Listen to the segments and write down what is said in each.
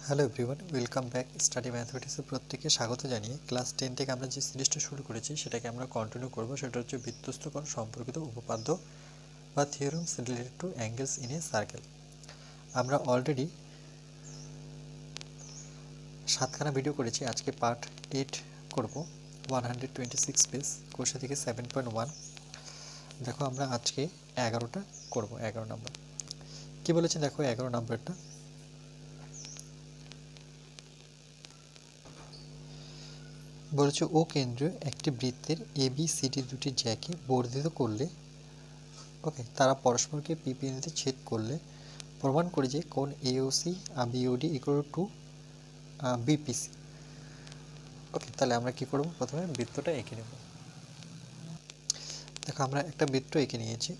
Hello everyone, welcome back study ম্যাথমেটিক্সের প্রত্যেককে স্বাগত জানিয়ে ক্লাস 10 থেকে আমরা যে সিরিজটা শুরু করেছি সেটাকে আমরা কন্টিনিউ করব। সেটা হচ্ছে বৃত্তস্থ কোণ সম্পর্কিত উপপাদ্য বা theorems related to angles in a circle. আমরা অলরেডি 7খানা ভিডিও করেছি, আজকে পার্ট 8 করব। 126 পেজ, কোষে থেকে 7.1। দেখো আমরা আজকে 11টা করব, 11 নম্বর। কি বলেছে দেখো 11 নম্বরটা, বলেছে ও কেন্দ্রীয় একটি বৃত্তের ABCD দুটি জ্যাকে বর্ধিত করলে, ওকে, তারা পরস্পরকে পি বিন্দুতে ছেদ করলে প্রমাণ করে যে কোণ AOC BOD equal to BPC। ওকে, তাহলে আমরা কি করব, প্রথমে বৃত্তটা এঁকে নেব। দেখো আমরা একটা বৃত্ত এঁকে নিয়েছি।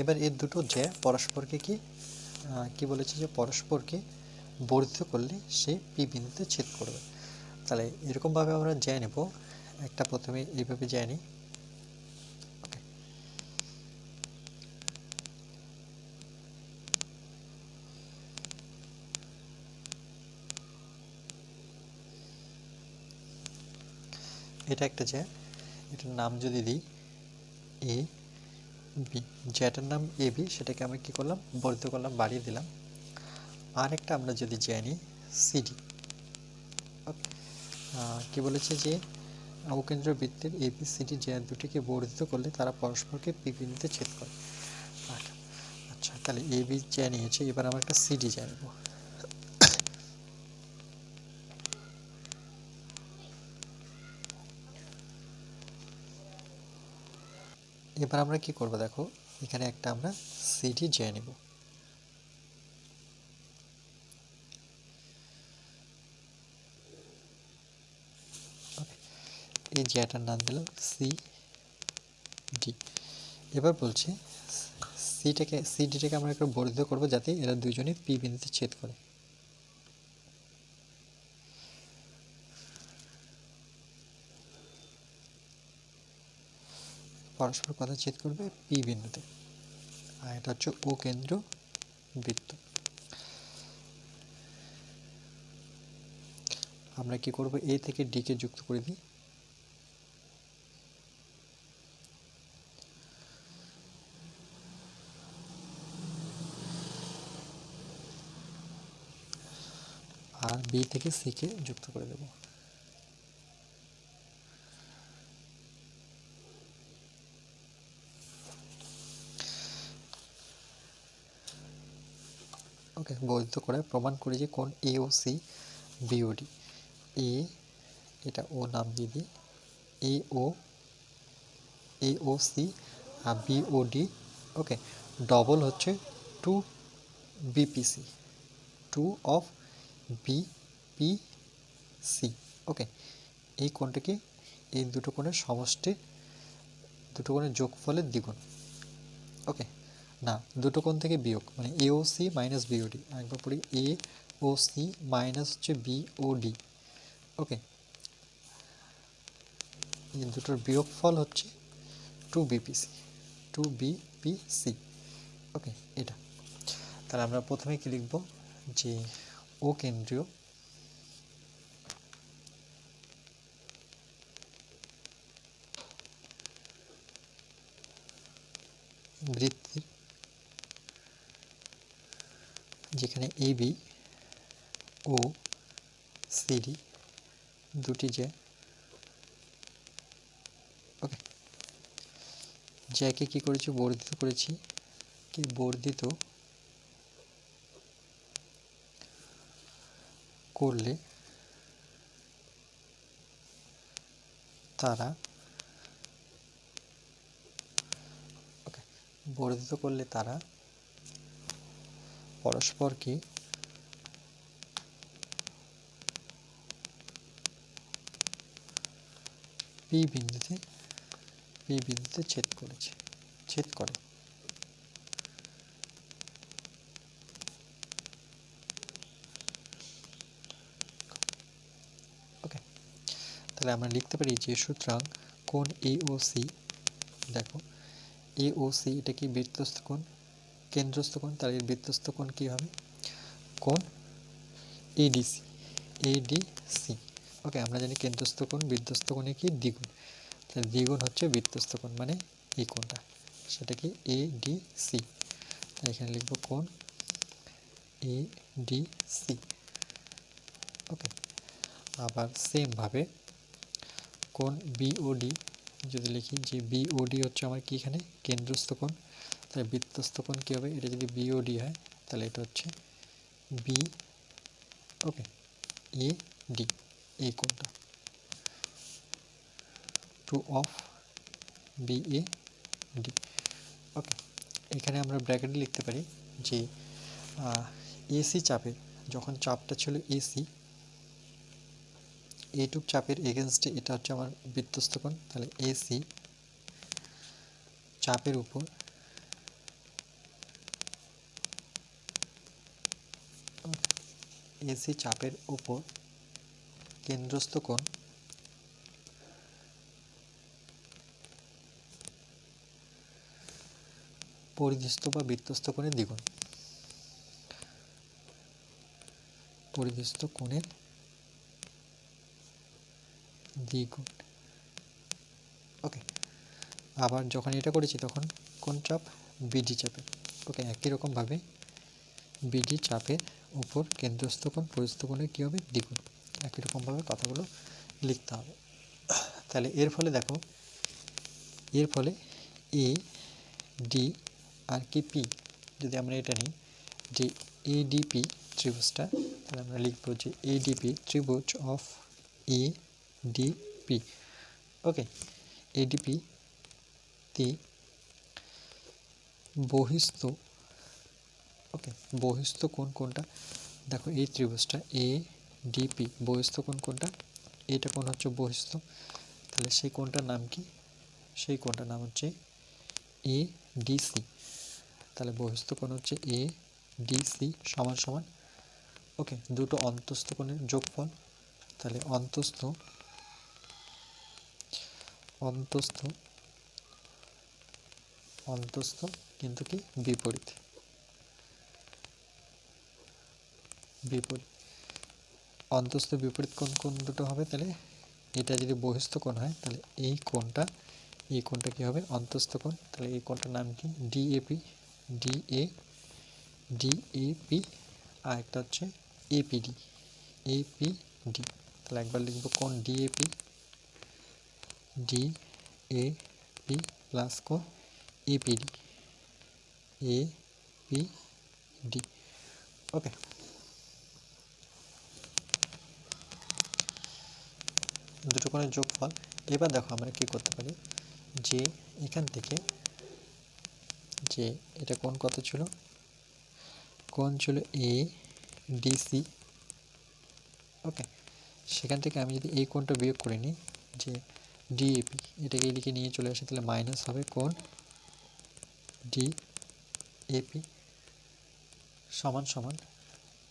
এবার এর দুটো জ্যা পরস্পরকে কি বলেছে যে পরস্পরকে বর্ধিত করলে সে পি বিন্দুতে ছেদ করবে। তাহলে এরকমভাবে আমরা জ্যা নেব। একটা প্রথমে এইভাবে জ্যা নিই। এটা একটা জ্যা, এটার নাম যদি দিই এ বি, জ্যাটার নাম এ বি, সেটাকে আমি কি করলাম, বর্ধিত করলাম, বাড়িয়ে দিলাম। আর একটা আমরা যদি জ্যা নিই সিডি, কি বলেছে যে অকেন্দ্র বৃত্তের ABCD জ্যা দুটিকে বর্ধিত করলে তারা পরস্পরকে পি বিন্দুতে ছেদ করে। আচ্ছা, তাহলে এ বি জ্যা নিয়েছে, এবার আমরা একটা সিডি জ্যা নেব। এবার আমরা কি করব, দেখো এখানে একটা আমরা সিডি জ্যা নেব। এই জ্যাটার নাম দিলাম সিডি। এবার বলছে সিডিটাকে আমরা একটু বর্ধিত করব যাতে এরা দুজনে পি বিন্দুতে ছেদ করে। পরস্পর কথা ছেদ করবে পি বিন্দুতে, আর এটা হচ্ছে ও কেন্দ্র বৃত্ত। আমরা কি করব, এ থেকে ডি কে যুক্ত করে দিই। আর বি থেকে সি কে যুক্ত করে দেব। ওকে, বর্ধিত করে প্রমাণ করি যে কোণ AOC BOD, এ এটা ও নাম দিয়ে দিই, AOC আর BOD, ওকে, ডবল হচ্ছে 2BPC, 2 অফ BPC। ওকে, এই কোণটাকে এই দুটো কোণের সমষ্টি, দুটো কোণের যোগফলের দ্বিগুণ। ওকে, না, দুটো কোণ থেকে বিয়োগ, মানে AOC মাইনাস BOD। একবার পড়ি, AOC মাইনাস হচ্ছে BOD। ওকে, এই দুটোর বিয়োগফল হচ্ছে 2BPC, 2BPC। ওকে, এটা তাহলে আমরা প্রথমে কি লিখব, যে ও কেন্দ্রীয় বৃত্তের যেখানে AB ও CD দুটি জ্যা, ওকে, জ্যাকে কি করেছি, বর্ধিত করেছি। কি বর্ধিত করলে তারা, ওকে, বর্ধিত করলে তারা পরস্পরকে পি বিন্দুতে ছেদ করে। ওকে, তাহলে আমরা লিখতে পারি যে সুতরাং কোণ AOC, দেখো AOC এটা কি বৃত্তস্থ কোণ, কেন্দ্রস্থ কোণ, তাহলে এর বৃত্তস্থ কোণ কি হবে, কোণ ADC। ADC। ওকে, আমরা জানি কেন্দ্রস্থ কোণ বৃত্তস্থ কোণে কি দ্বিগুণ, তাহলে দ্বিগুণ হচ্ছে বৃত্তস্থ কোণ মানে এই কোণটা, সেটা কি ADC। তাই এখানে লিখব কোণ ADC। ওকে, আবার সেমভাবে কোণ BOD যদি লিখি যে BOD হচ্ছে আমার কি এখানে কেন্দ্রস্থ কোণ, তাহলে বৃত্তস্থ কোণ কী হবে, এটা যদি BOD হয় তাহলে এটা হচ্ছে B। ওকে, AD এই কোণটা 2 অফ BAD। ওকে, এখানে আমরা ব্র্যাকেটে লিখতে পারি যে AC চাপের, যখন চাপটা ছিল AC, এইটুক চাপের এগেনস্টে এটা হচ্ছে আমার বৃত্তস্থ কোণ, তাহলে AC চাপের উপর কেন্দ্রস্থ কোণ পরিধিস্থ বা বৃত্তস্থ কোণের দ্বিগুণ, পরিধিস্থ কোণের দ্বিগুণ। ওকে, আবার যখন এটা করেছি তখন কোন চাপ, BD চাপের। ওকে, একই রকমভাবে BD চাপের উপর কেন্দ্রস্থ কোণ পরিধিস্থ কোণের কী হবে, দ্বিগুণ। একই রকমভাবে কথাগুলো লিখতে হবে। তাহলে এর ফলে দেখো, এর ফলে AD আর কি P, যদি আমরা এটা নিই যে ADP ত্রিভুজটা, তাহলে আমরা লিখব যে ADP ত্রিভুজ অফ ADP। ওকে, ADP তে বহিস্থ, ওকে বহিস্থ কোণ কোনটা, দেখো এই ত্রিভুজটা ADP বহিস্থ কোণ কোনটা, এটা কোণ হচ্ছে বহিস্থ, তাহলে সেই কোণটার নাম কি, সেই কোণটার নাম হচ্ছে ADC। তাহলে বহিস্থ কোণ হচ্ছে ADC সমান সমান, ওকে দুটো অন্তস্থ কোণের যোগফল, তাহলে অন্তস্থ অন্তস্থ অন্তস্থ কিন্তু কি বিপরীত, বিপরীত অন্তস্থ বিপরীত কোণ কোন দুটো হবে, তাহলে এটা যদি বহিস্থ কোণ হয় তাহলে এই কোণটা কি হবে অন্তস্থ কোণ, তাহলে এই কোণটার নাম কি DAP, DAP আর একটা হচ্ছে APD, তাহলে একবার লিখব কোণ DAP প্লাস কোণ APD। ওকে, দুটো কোণের যোগফল। এবার দেখো আমরা কি করতে পারি, যে এখান থেকে যে এটা কোণ কত ছিল, কোণ ছিল ADC। ওকে, সেখান থেকে আমি যদি এই কোণটা বিয়োগ করে নিই যে DAP, এটাকে এদিকে নিয়ে চলে আসে, তাহলে মাইনাস হবে কোণ DAP সমান সমান,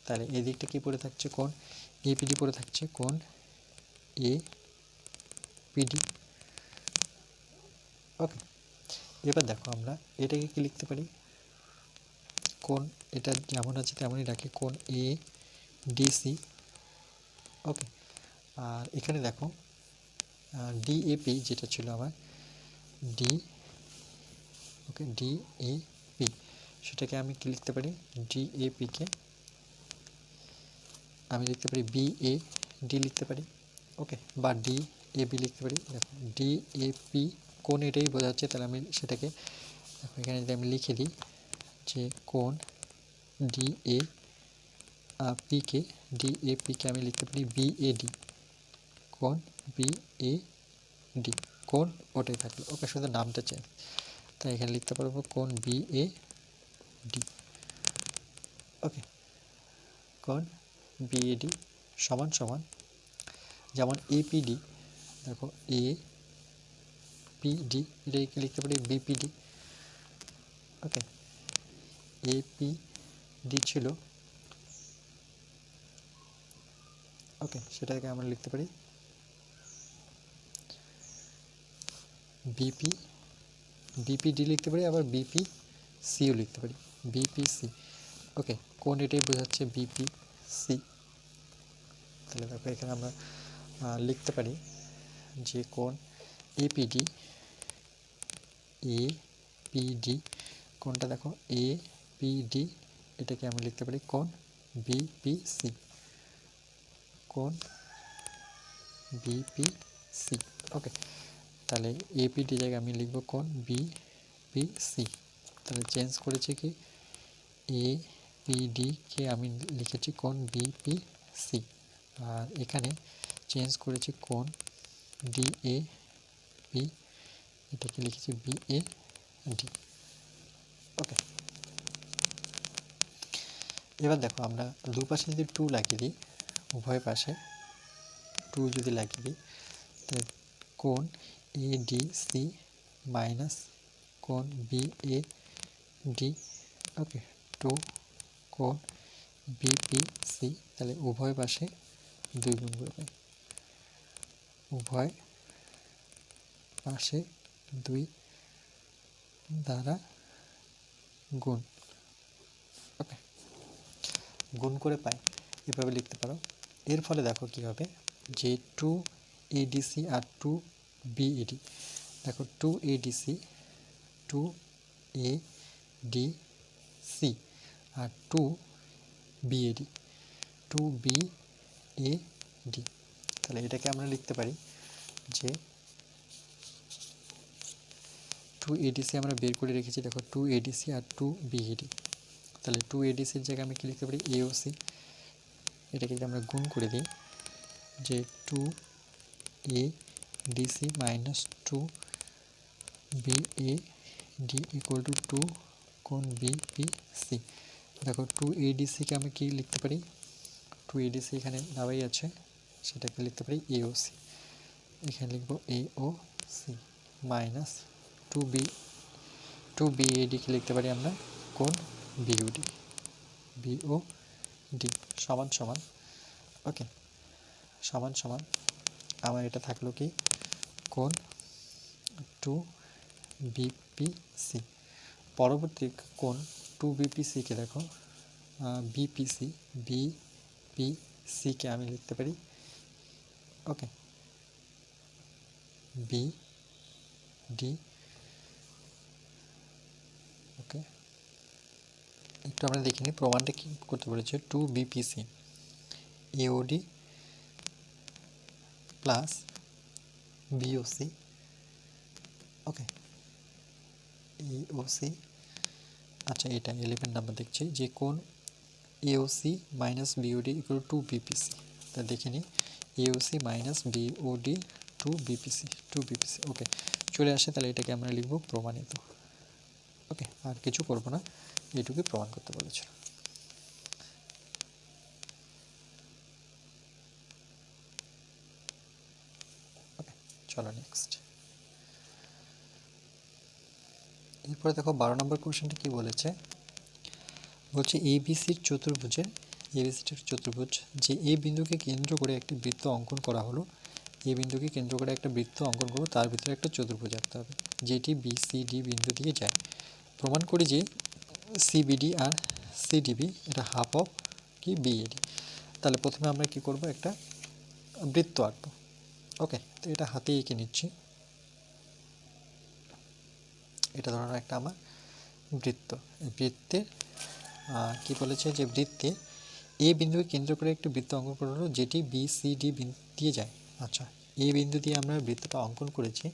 তাহলে এই দিকটা কি পড়ে থাকছে, কোণ APD পড়ে থাকছে, কোণ APD। ওকে, এবার দেখো আমরা এটাকে কি লিখতে পারি, কোণ এটা যেমন আছে তেমনই রাখি, কোণ ADC। ওকে, আর এখানে দেখো DAP যেটা ছিল আমার DAP, সেটাকে আমি কি লিখতে পারি, DAP কে আমি লিখতে পারি BAD লিখতে পারি। ওকে, বা DAB লিখতে পারি। দেখো DAP কোণ এটাই বোঝাচ্ছে, তাহলে আমি সেটাকে দেখো এখানে যদি আমি লিখে দিই যে কোণ DAP কে আমি লিখতে পারি BAD, কোণ BAD, কোণ ওটাই থাকলো। ওকে, শুধু নামটা চেঞ্জ, তাই এখানে লিখতে পারবো কোণ BAD। ওকে, কোণ BAD সমান সমান, যেমন APD, দেখো APD এটাকে লিখতে পারি BPD। ওকে, APD ছিল, ওকে সেটাকে আমরা লিখতে পারি BPD লিখতে পারি, আবার BPCও লিখতে পারি, BPC। ওকে, কোণ এটাই বোঝাচ্ছে BPC, তাহলে দেখো এখানে আমরা লিখতে পারি যে কোণ এপিডি, কোণটা দেখো এপিডি, এটাকে আমরা লিখতে পারি কোণ বিপিসি, কোণ বিপিসি। ওকে, তাহলে এপিডি জায়গায় আমি লিখব কোণ বিপিসি। তাহলে চেঞ্জ করেছি কি, এপিডি কে আমি লিখেছি কোণ বিপিসি, আর এখানে চেঞ্জ করেছি কোণ ডিএপি, এটাকে লিখেছি বিএডি। ওকে, এবার দেখো আমরা দুপাশে যদি 2 লাগিয়ে দিই, উভয় পাশে 2 যদি লাগিয়ে দিই, তাহলে কোণ এডিসি মাইনাস কোণ বিএডি, ওকে, 2 কোণ বিপিসি, তাহলে উভয় পাশে 2 গুণ করে পাই, উভয় পাশে 2 দ্বারা গুণ। ওকে, গুণ করে পাই, এভাবে লিখতে পারো। এর ফলে দেখো কি হবে, যে 2 এডিসি আর 2 বিএডি, দেখো 2 এডিসি আর 2 বিএডি, তাহলে এটাকে আমরা লিখতে পারি যে 2 এডিসি আমরা বের করে রেখেছি, দেখো 2 এডিসি আর 2 বিএডি, তাহলে 2 এডিসির জায়গায় আমি কি লিখতে পারি এওসি, এটাকে যদি আমরা গুণ করে দিই, যে 2 ADC minus 2 BAD equal to 2 কোণ বিপিসি। দেখো 2 এডিসিকে আমি কি লিখতে পারি, 2 এডিসি এখানে দেওয়াই আছে, সেটাকে লিখতে পারি এওসি, এখানে লিখব এওসি মাইনাস 2 বিএডিকে লিখতে পারি আমরা কোণ বিওডি, সমান সমান, ওকে, সমান সমান আমার এটা থাকলো কি কোণ 2 বিপিসি। পরবর্তী কোণ 2 বিপিসিকে দেখো বিপিসিকে আমি লিখতে পারি, ওকে, বিডি। ওকে, একটু আমরা দেখে নিই প্রমাণটা কি করতে বলেছে। 2 বিপিসি এওডি প্লাস বিওসি, ওকে, এওসি, আচ্ছা এটা 11 নাম্বার দেখছি, যে কোণ AOC minus BOD equal 2 BPC. তা দেখে নিই, এওসি মাইনাস বিওডি 2 বিপিসি, ওকে, চলে আসে, তাহলে এটাকে আমরা লিখব প্রমাণিত। ওকে, আর কিছু করব না, এইটুকুই প্রমাণ করতে বলেছিল। ওকে, চলো নেক্সট। এরপরে দেখো 12 নম্বর কোশ্চেনটা কি বলেছে, বলছে এবিসির চতুর্ভুজ যে এ বিন্দুকে কেন্দ্র করে একটি বৃত্ত অঙ্কন করা হলো, এ বিন্দুকে কেন্দ্র করে একটা বৃত্ত অঙ্কন করবো, তার ভিতরে একটা চতুর্ভুজ আঁকতে হবে যেটি বিসিডি বিন্দু দিয়ে যায়। প্রমাণ করি যে সিবিডি আর সিডিবি এটা হাফ অফ কি বিএডি। তাহলে প্রথমে আমরা কি করব, একটা বৃত্ত আঁকবো। ওকে, তো এটা হাতে এঁকে নিচ্ছি, এটা ধরনের একটা আমার বৃত্ত। এই বৃত্তে কি বলেছে, যে বৃত্তে এ বিন্দুকে কেন্দ্র করে একটি বৃত্ত অঙ্কন করা হলো যেটি বিসিডি বিন্দু দিয়ে যায়। আচ্ছা, এই বিন্দু দিয়ে আমরা বৃত্তটা অঙ্কন করেছি।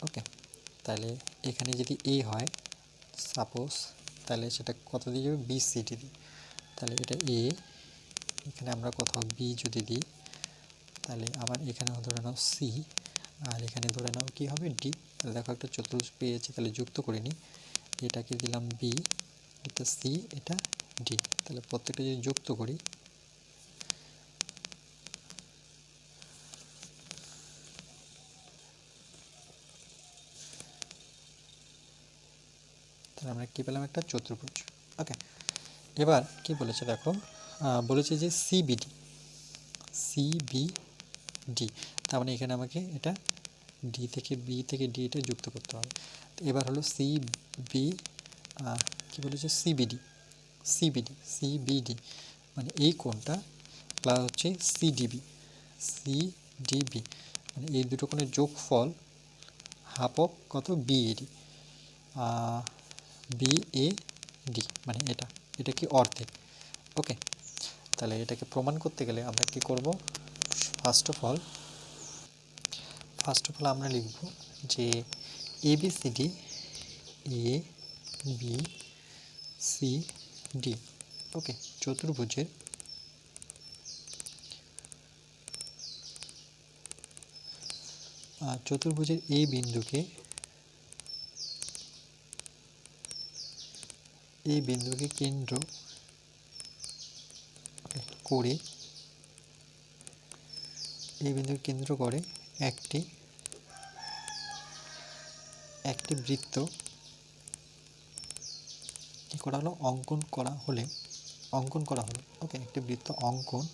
ওকে, তাহলে এখানে যদি এ হয় সাপোজ, তাহলে সেটা কত দিয়ে যাবে, বিসিডি দিয়ে, তাহলে এটা এ, এখানে আমরা কোথাও বি যদি দিই, তাহলে আবার এখানে ধরে নাও সি, আর এখানে ধরে নাও কি হবে ডি। তাহলে দেখো একটা চতুর্ভুজ পেয়েছি, তাহলে যুক্ত করে নিই, এটাকে দিলাম বি, এটা সি, এটা ডি, তাহলে প্রত্যেকটা যদি যুক্ত করি, তাহলে আমরা কী পেলাম, একটা চতুর্ভুজ। ওকে, এবার কি বলেছে দেখো, বলেছে যে সিবিডি, তার মানে এখানে আমাকে এটা বি থেকে ডি এটা যুক্ত করতে হবে। তো এবার হলো কি বলেছে সিবিডি, মানে এই কোণটা প্লাস হচ্ছে সিডিবি, সিডিবি মানে এই দুটো কোণের যোগফল হাফ অফ কত বিএডি, বিএডি মানে এটা কি অর্ধেক। ওকে, তাহলে এটাকে প্রমাণ করতে গেলে আমরা কি করব, ফার্স্ট অফ অল আমরা লিখব যে ABCD, A B C D, ওকে, চতুর্ভুজের এই বিন্দুকে কেন্দ্র করে একটি বৃত্ত কি করা হলো, অঙ্কন করা হলো। ওকে, একটি বৃত্ত অঙ্কন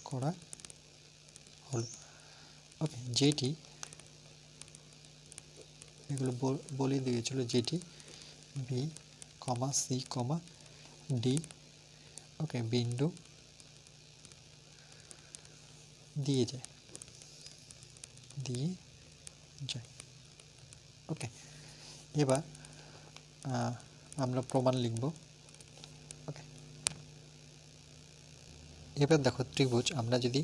করা হলো। ওকে, যেটি এগুলো বলে দিয়েছিল, যেটি B comma c comma D, ওকে, বিন্দু দিয়ে যায়। ওকে, এবার আমরা প্রমাণ লিখব। ওকে, এবার দেখো ত্রিভুজ, আমরা যদি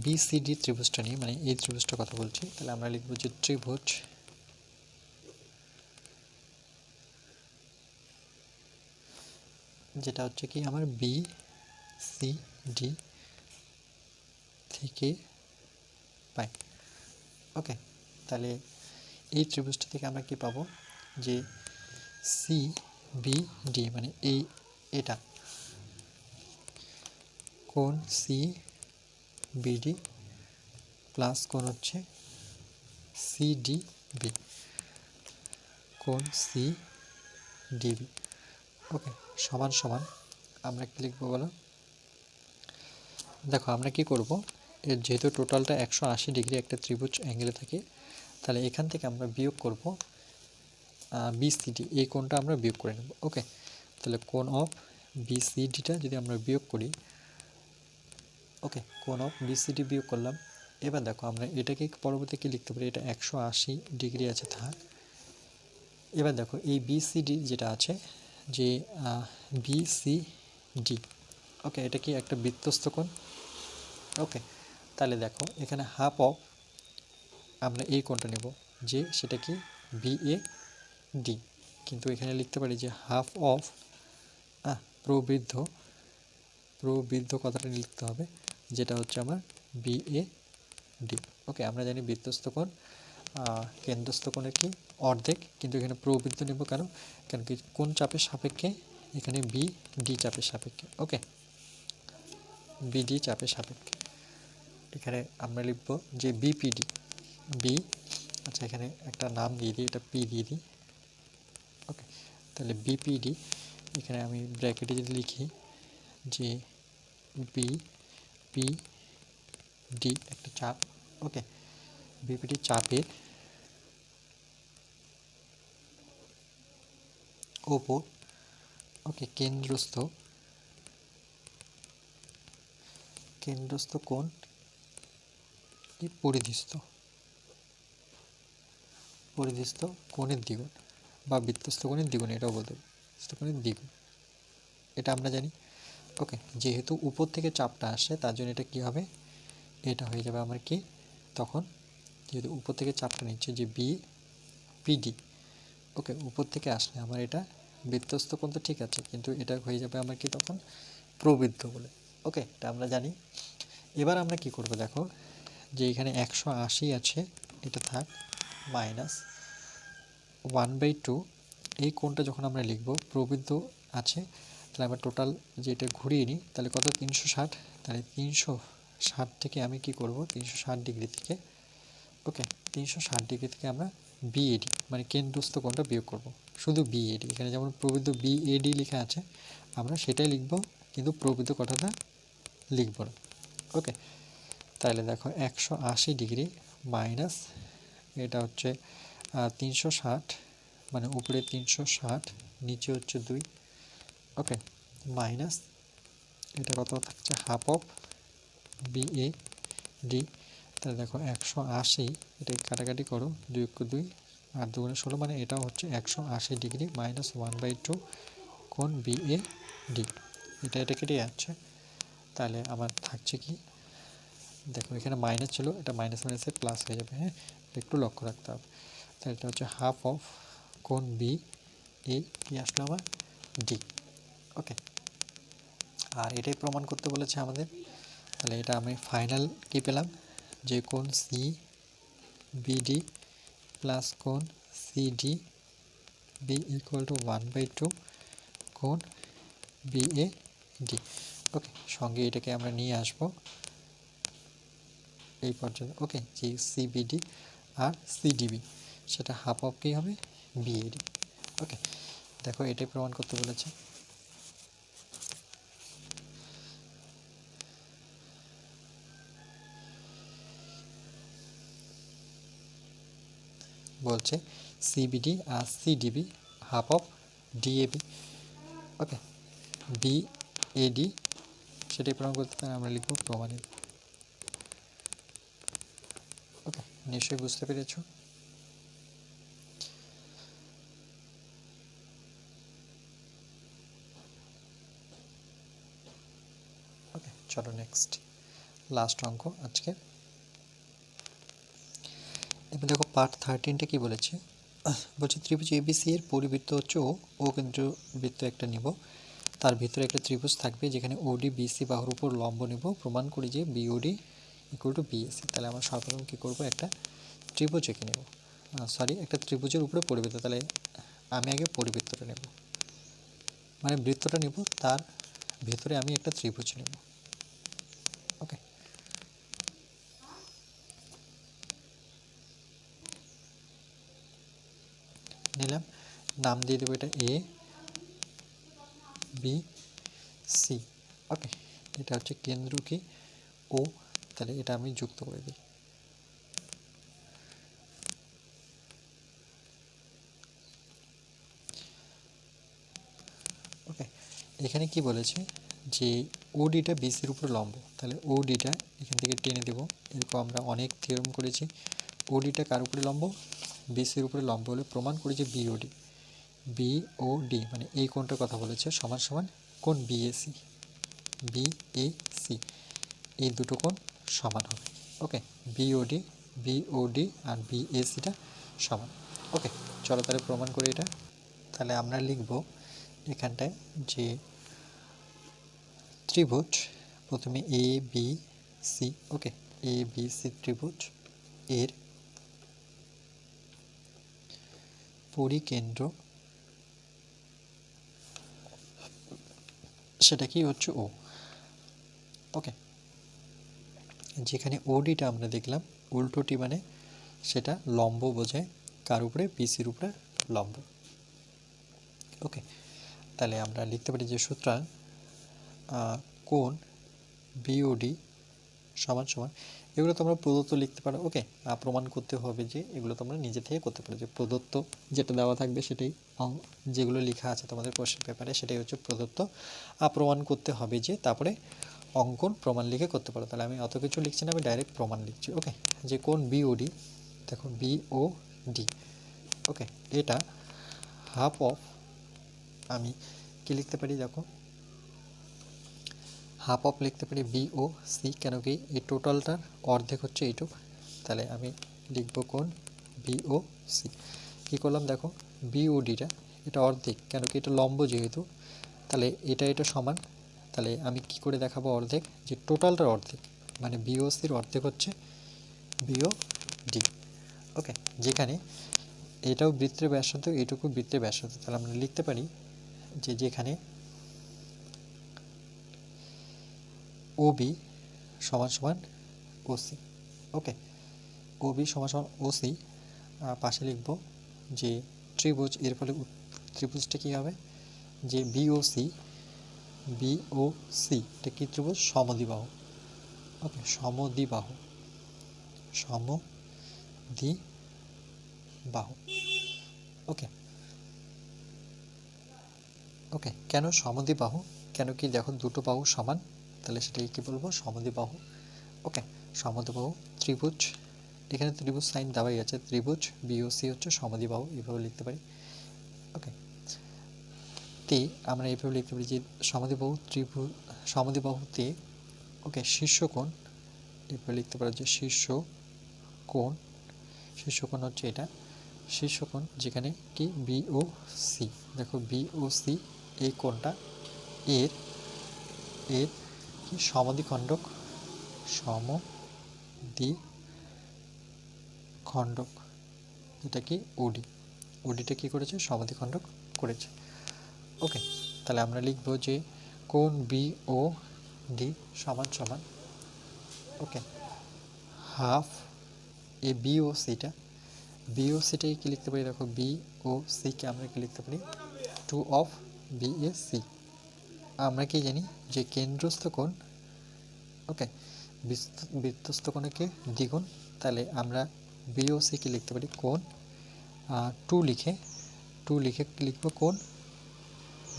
বিসিডি ত্রিভুজটা নিই, মানে এই ত্রিভুজটার কথা বলছি, তাহলে আমরা লিখব যে ত্রিভুজ যেটা হচ্ছে কি আমার বিসিডি থেকে পাই। ওকে, তাহলে এই ত্রিভুজটা থেকে আমরা কি পাবো, যে সিবিডি মানে এটা কোণ সিবিডি প্লাস কোণ হচ্ছে সিডিবি, কোণ সিডিবি, ওকে, সমান সমান আমরা কি লিখবো বলো। দেখো আমরা কি করব, এর যেহেতু টোটালটা 180 ডিগ্রি একটা ত্রিভুজ অ্যাঙ্গেলে থাকে, তাহলে এখান থেকে আমরা বিয়োগ করব বিসিডি, এই কোণটা আমরা বিয়োগ করে নেব। ওকে, তাহলে কোণ অফ বিসিডিটা যদি আমরা বিয়োগ করি, ওকে, কোণ অফ বিসিডি বিয়োগ করলাম। এবার দেখো আমরা এটাকে পরবর্তী কি লিখতে পারি, এটা 180 ডিগ্রি আছে থাক। এবার দেখো এই বিসিডি যেটা আছে, যে বিসিডি, ওকে, এটা কি একটা বৃত্তস্থ কোণ। ওকে, তাহলে দেখো এখানে হাফ অফ আমরা এই কোণটা নেব, যে সেটা কি বিএডি, কিন্তু এখানে লিখতে পারি যে হাফ অফ প্রবৃদ্ধ কথাটা লিখতে হবে, যেটা হচ্ছে আমার বিএডি। ওকে, আমরা জানি বৃত্তস্থ কোণ কেন্দ্রস্থ কোণের কি অর্ধেক, কিন্তু এখানে প্রবৃদ্ধ নেব কেন কি কোন চাপের সাপেক্ষে, এখানে বিডি চাপের সাপেক্ষে। ওকে, বিডি চাপের সাপেক্ষে এখানে আমরা লিখব যে বিপিডি, আচ্ছা এখানে একটা নাম দিয়ে দিই, এটা পি দিয়ে দিই। ওকে, তাহলে বিপিডি, এখানে আমি ব্র্যাকেটে যদি লিখি যে বিপিডি একটা চাপ, ওকে, বিপিডি চাপের ওপর, ওকে, কেন্দ্রস্থ কোণ কি পরিধিস্থ কোণের দ্বিগুণ, বা বৃত্তস্থ কোণের দ্বিগুণ, এটাও বলতে পারি, বৃত্তস্থ কোণের দ্বিগুণ, এটা আমরা জানি। ওকে, যেহেতু উপর থেকে চাপটা আসে তার জন্য এটা কি হবে, এটা হয়ে যাবে আমার কি, তখন যেহেতু উপর থেকে চাপটা নিচ্ছে যে বিপিডি, ওকে, উপর থেকে আসলে আমার এটা বৃত্তস্থ কোণ তো ঠিক আছে, কিন্তু এটা হয়ে যাবে আমার কি তখন প্রবৃদ্ধ বলে। ওকে, এটা আমরা জানি। এবার আমরা কি করব, দেখো যে এখানে 180 আছে, এটা থাক, মাইনাস 1/2, এই কোণটা যখন আমরা লিখব প্রবৃদ্ধ আছে, তাহলে আমরা টোটাল যেটা ঘুরিয়ে নিই, তাহলে কত 360, তাহলে 360 থেকে আমি কি করব, 360 ডিগ্রি থেকে, ওকে, 360 ডিগ্রি থেকে আমরা বিএডি মানে কেন্দ্রস্থ কোণটা বিয়োগ করব, শুধু বিএডি, এখানে যেমন প্রবৃদ্ধ বিএডি লেখা আছে আমরা সেটাই লিখব, কিন্তু প্রবৃদ্ধ কথাটা লিখব না। ওকে, তাহলে দেখো 180 ডিগ্রি মাইনাস এটা হচ্ছে 360, মানে উপরে 360, নিচে হচ্ছে 2, ওকে, মাইনাস এটা কত থাকছে হাফ অফ বিএ ডি। তাহলে দেখো 180, এটা কাটাকাটি করো, 2 আর 2 × 16 মানে এটাও হচ্ছে 180 ডিগ্রি মাইনাস 1/2 কোণ বিএ ডি। এটা কেটে যাচ্ছে, তাহলে আমার থাকছে কি, দেখো এখানে মাইনাস ছিল, এটা মাইনাস মাইনাসে প্লাস হয়ে যাবে। হ্যাঁ, একটু লক্ষ্য রাখতে হবে। তাহলে এটা হচ্ছে হাফ অফ কোণ বি এ কি আসলো আমার ডি। ওকে, আর এটাই প্রমাণ করতে বলেছে আমাদের। তাহলে এটা আমি ফাইনাল কি পেলাম, যে কোণ সি বিডি প্লাস কোণ সিডি বি ইকুয়াল টু 1/2 কোণ বিএ ডি। ওকে, সঙ্গে এটাকে আমরা নিয়ে আসবো এই পর্যন্ত। ওকে, যে সিবিডি আর সিডিবি সেটা হাফ অফ কী হবে বিএডি। ওকে, দেখো এটাই প্রমাণ করতে বলেছে। বলছে সিবিডি আর CDB half of DAB. Okay, BAD সেটাই প্রমাণ করতে পারে, আমরা লিখব প্রমাণিত। ওকে, নিশ্চয়ই বুঝতে পেরেছো। ওকে, চলো নেক্সট লাস্ট অঙ্ক আজকে। এবার দেখো পার্ট 13টা কি বলেছে, বলছে ত্রিভুজ এবিসি এর পরিবৃত্ত হচ্ছে ও কেন্দ্রবৃত্ত একটা নিব, তার ভিতরে একটা ত্রিভুজ থাকবে যেখানে ওডি বিসি বাহুর উপর লম্ব নিব, প্রমাণ করি যে বিওডি ইকুয়াল টু বিএসি। তাহলে আমরা সর্বপ্রথম কী করবো, একটা ত্রিভুজ এঁকে নেব, একটা ত্রিভুজের উপরে পরিবৃত্ত। তাহলে আমি আগে পরিবৃত্তটা নেব, মানে বৃত্তটা নেব, তার ভিতরে আমি একটা ত্রিভুজ নেব। ওকে, নিলাম, নাম দিয়ে দেবো এটা এ বি সি। ওকে, এটা হচ্ছে কেন্দ্র কি ও, তাহলে এটা আমি যুক্ত করে দিই। ওকে, এখানে কি বলেছে যে ওডিটা বিসির উপর লম্ব, তাহলে ওডিটা এখান থেকে টেনে দেব। এরকম আমরা অনেক থিওরেম করেছি, ওডিটা কার উপরে লম্ব, বিসির উপরে লম্ব হলে প্রমাণ করি যে বিওডি মানে এই কোণটার কথা বলেছে সমান সমান কোণ বিএসি, বিএসি এই দুটো কোণ সমান হবে। ওকে, বিওডি আর বিএসিটা সমান। ওকে, চলো তাহলে প্রমাণ করি এটা। তাহলে আমরা লিখব এখানটায় যে ত্রিভুজ, প্রথমে A B C. Okay, A B C ত্রিভুজ এর পরিকেন্দ্র সেটা কি হচ্ছে ও। ওকে, যেখানে ওডিটা আমরা দেখলাম উল্টোটি, মানে সেটা লম্ব বোঝায় কার উপরে, বিসির উপরে লম্ব। ওকে, তাহলে আমরা লিখতে পারি যে সুতরাং কোণ বিওডি সমান সমান, এগুলো তোমরা প্রদত্ত লিখতে পারো। ওকে, প্রমাণ করতে হবে যে এগুলো তোমরা নিজে থেকে করতে পারো, যে প্রদত্ত যেটা দেওয়া থাকবে সেটাই, যেগুলো লেখা আছে তোমাদের কোশ্চেন পেপারে সেটাই হচ্ছে প্রদত্ত। প্রমাণ করতে হবে যে তারপরে অঙ্কন প্রমাণ লিখে করতে পারো। তাহলে আমি অত কিছু লিখছি না, আমি ডাইরেক্ট প্রমাণ লিখছি। ওকে, যে কোণ বিওডি, দেখো বিওডি, ওকে, এটা হাফ অফ, আমি কি লিখতে পারি, দেখো হাফ অফ লিখতে পারি বিও সি, কেন কি এই টোটালটার অর্ধেক হচ্ছে এইটুক। তাহলে আমি লিখব কোণ বিও সি। কী করলাম, দেখো বিওডিটা এটা অর্ধেক, কেন কি এটা লম্ব যেহেতু, তাহলে এটা সমান। তাহলে আমি কি করে দেখাবো অর্ধেক, যে টোটালটার অর্ধেক, মানে বিওসির অর্ধেক হচ্ছে বিওডি। ওকে, যেখানে এটাও বৃত্তের ব্যাসার্ধ, এইটুকু বৃত্তের ব্যাসার্ধ। তাহলে আমরা লিখতে পারি যে যেখানে ওবি সমান সমান ওসি। ওকে, ওবি সমান সমান ওসি, পাশে লিখব যে ত্রিভুজ, এর ফলে ত্রিভুজটা কী হবে, যে বিওসি এটা কি ত্রিভুজ, সমদ্বিবাহু। ওকে, সমদ্বিবাহু ওকে, ওকে, কেন সমদ্বিবাহু? কেন কি দেখো দুটো বাহু সমান, তাহলে সেটাকে কি বলবো? সমদ্বিবাহু। ওকে, সমদ্বিবাহু ত্রিভুজ, এখানে ত্রিভুজ সাইন দেওয়াই আছে, ত্রিভুজ বিওসি হচ্ছে সমদ্বিবাহু, এইভাবে লিখতে পারি। ওকে, তে আমরা এইভাবে লিখতে পারি যে সমদ্বিবাহু ত্রিভুজ, সমদ্বিবাহুতে ওকে শীর্ষকোণ, এইভাবে লিখতে পারি যে শীর্ষকোণ, শীর্ষকোণ হচ্ছে এটা, শীর্ষকোণ যেখানে কি বিও সি, দেখো বিওসি এই কোণটা এর এর কি সমদ্বিখণ্ডক, সমদ্বিখণ্ডক, এটা কি ওডি, ওডিটা কি করেছে? সমদ্বিখণ্ডক করেছে। ওকে, তাহলে আমরা লিখব যে কোণ বিও ডি সমান সমান ওকে হাফ এ বিওসিটা, বিওসিটাকে কি লিখতে পারি? দেখো বিওসিকে আমরা কি লিখতে পারি? 2 অফ বিএসি। আমরা কি জানি যে কেন্দ্রস্থ কোণ ওকে বৃত্তস্থ কোণকে দ্বিগুণ, তাহলে আমরা বিওসিকে লিখতে পারি কোণ 2 লিখে লিখবো কোণ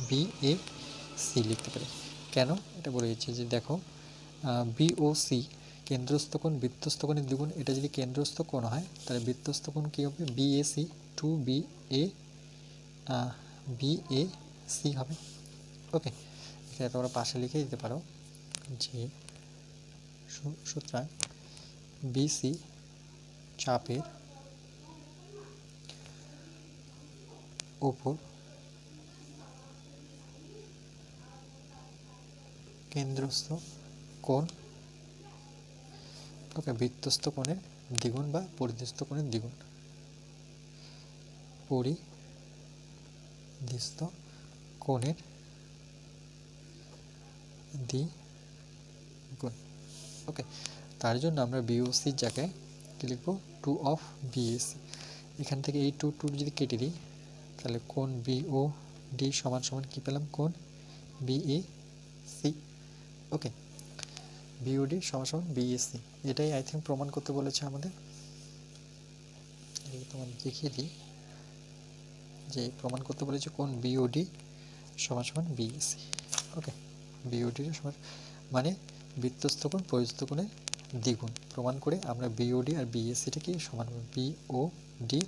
বিএসি লিখতে পারি। কেন এটা বলে দিচ্ছি যে দেখো বিওসি কেন্দ্রস্থ কোণ বৃত্তস্থ কোণের দ্বিগুণ, এটা যদি কেন্দ্রস্থ কোণ হয় তাহলে বৃত্তস্থ কোণ কী হবে? বিএসি 2 বিএসি হবে। ওকে, এটা তোমরা পাশে লিখে দিতে পারো যে সুতরাং বিসি চাপের ওপর কেন্দ্রস্থ কোণ ওকে বৃত্তস্থ কোণের দ্বিগুণ বা পরিধিস্থ কোণের দ্বিগুণ, পরিধিস্থ কোণের দ্বিগুণ। ওকে, তার জন্য আমরা বিওসির জায়গায় কী লিখবো? 2 অফ বিএসি। এখান থেকে এই 2 যদি কেটে দিই তাহলে কোণ বিও ডি সমান সমান কী পেলাম? কোণ বিএসি। ওকে, বিওডি সমান সমান বিএসি, এটাই আই থিঙ্ক প্রমাণ করতে বলেছে আমাদের। তোমাদের দেখিয়ে দিই যে প্রমাণ করতে বলেছে কোণ বিওডি সমান সমান বিএসি। ওকে, বিওডি সমান মানে বৃত্তস্থ কোণ পরিস্থ কোণের দ্বিগুণ প্রমাণ করে আমরা বিওডি আর বিএসিটাকে সমান, বিওডি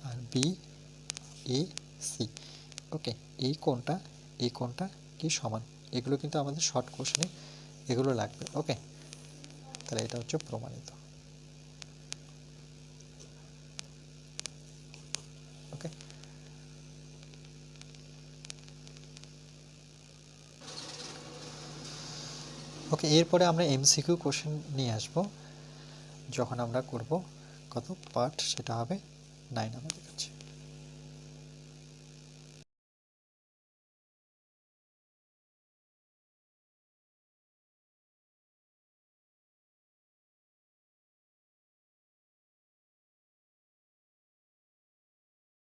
আর বিএসি। ওকে, এই কোণটা কি সমান, এগুলো কিন্তু আমাদের শর্ট কোশ্চেনে এগুলো লাগবে। ওকে, তাহলে এটা হচ্ছে প্রমাণিত। ওকে, ওকে, এরপরে আমরা এমসিকিউ কোশ্চেন নিয়ে আসব যখন আমরা করব কত পার্ট, সেটা হবে 9 আমাদের কাছে।